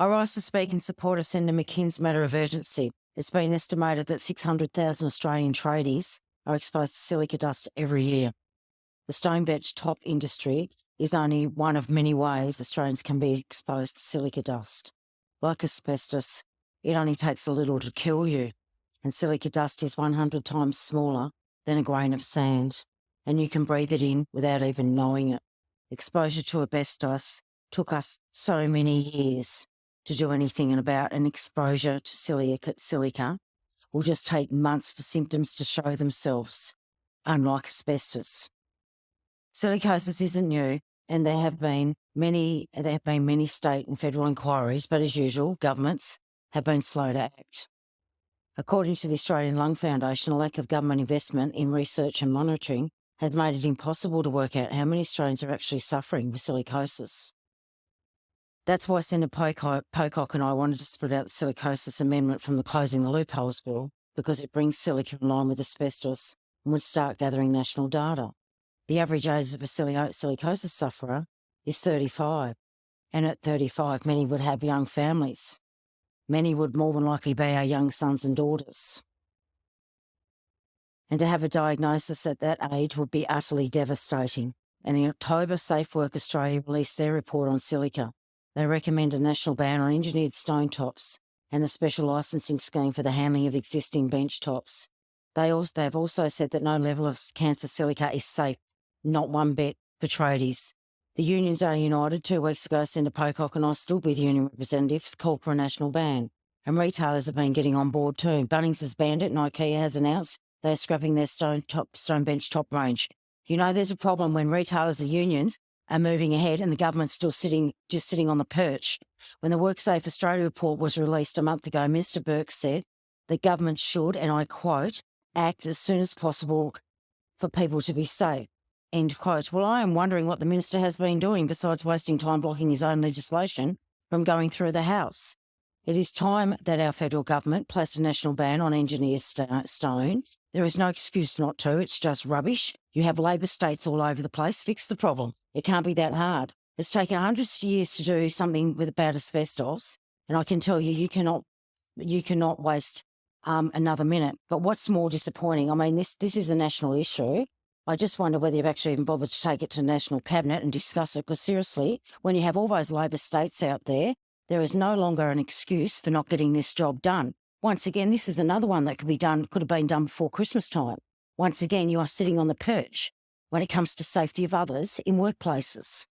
I rise to speak in support of Senator McKinn's matter of urgency. It's been estimated that 600,000 Australian tradies are exposed to silica dust every year. The stone bench top industry is only one of many ways Australians can be exposed to silica dust. Like asbestos, it only takes a little to kill you, and silica dust is 100 times smaller than a grain of sand, and you can breathe it in without even knowing it. Exposure to asbestos took us so many years to do anything about, and exposure to silica will just take months for symptoms to show themselves, unlike asbestos. Silicosis isn't new, and there have been many state and federal inquiries, but as usual, governments have been slow to act. According to the Australian Lung Foundation, a lack of government investment in research and monitoring has made it impossible to work out how many Australians are actually suffering with silicosis. That's why Senator Pocock and I wanted to split out the silicosis amendment from the Closing the Loopholes bill, because it brings silica in line with asbestos and would start gathering national data. The average age of a silicosis sufferer is 35, and at 35, many would have young families. Many would more than likely be our young sons and daughters. And to have a diagnosis at that age would be utterly devastating. And in October, Safe Work Australia released their report on silica. They recommend a national ban on engineered stone tops and a special licensing scheme for the handling of existing bench tops. They have also said that no level of cancer silica is safe, not one bit, for tradies. The unions are united. 2 weeks ago, Senator Pocock and I stood with union representatives, called for a national ban. And retailers have been getting on board too. Bunnings has banned it, and IKEA has announced they're scrapping their stone bench top range. You know, there's a problem when retailers or unions are moving ahead and the government's still sitting on the perch. When the WorkSafe Australia report was released a month ago, Minister Burke said the government should, and I quote, act as soon as possible for people to be safe, end quote. Well, I am wondering what the minister has been doing besides wasting time blocking his own legislation from going through the House. It is time that our federal government placed a national ban on engineered stone. There is no excuse not to. It's just rubbish. You have Labor states all over the place. Fix the problem. It can't be that hard. It's taken hundreds of years to do something about asbestos, and I can tell you, you cannot waste another minute. But what's more disappointing, I mean, this is a national issue. I just wonder whether you've actually even bothered to take it to National Cabinet and discuss it, because seriously, when you have all those Labor states out there, there is no longer an excuse for not getting this job done. Once again, this is another one that could have been done before Christmas time. Once again, you are sitting on the perch when it comes to safety of others in workplaces.